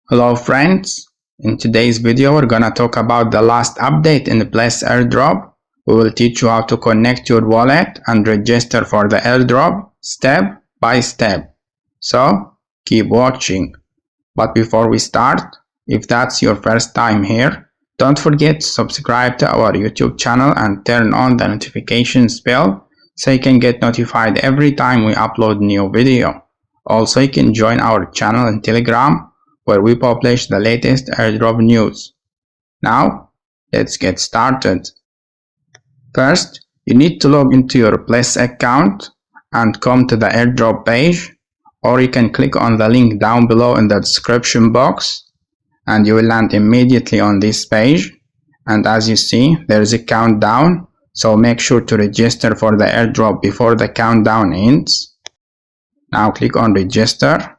Hello friends, in today's video we're gonna talk about the last update in the Bless Airdrop. We will teach you how to connect your wallet and register for the airdrop step by step. So keep watching. But before we start, if that's your first time here, don't forget to subscribe to our YouTube channel and turn on the notifications bell so you can get notified every time we upload new video. Also, you can join our channel in Telegram where we publish the latest airdrop news. Now, let's get started. First, you need to log into your Bless account and come to the airdrop page, or you can click on the link down below in the description box and you will land immediately on this page. And as you see, there is a countdown, so make sure to register for the airdrop before the countdown ends. Now click on register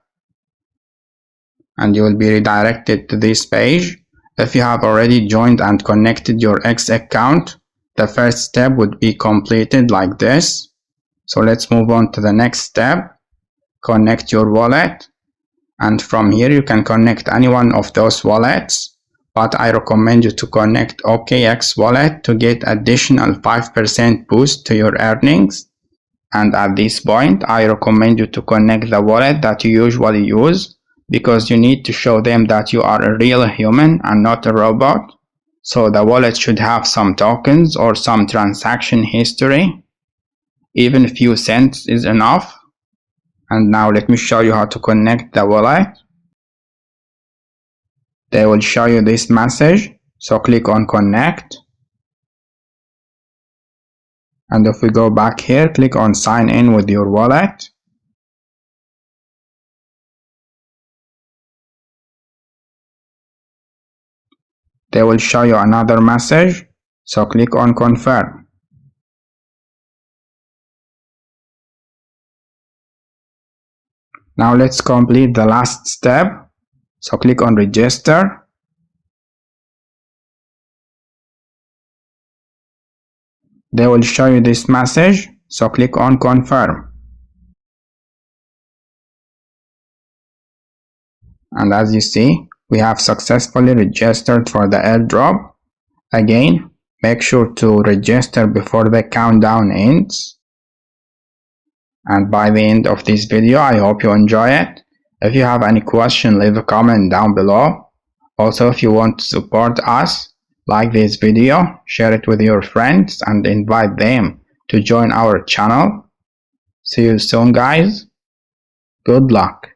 and you will be redirected to this page. If you have already joined and connected your X account, the first step would be completed like this. So let's move on to the next step. Connect your wallet, and from here you can connect any one of those wallets, but I recommend you to connect OKX wallet to get additional 5% boost to your earnings. And at this point I recommend you to connect the wallet that you usually use, because you need to show them that you are a real human and not a robot. So the wallet should have some tokens or some transaction history. Even a few cents is enough. And now let me show you how to connect the wallet. They will show you this message, so click on connect. And if we go back here, click on sign in with your wallet. They will show you another message, so click on confirm. Now let's complete the last step, so click on register. They will show you this message, so click on confirm. And as you see, we have successfully registered for the airdrop. Again, make sure to register before the countdown ends. And by the end of this video, I hope you enjoy it. If you have any question, leave a comment down below. Also, if you want to support us, like this video, share it with your friends and invite them to join our channel. See you soon guys. Good luck.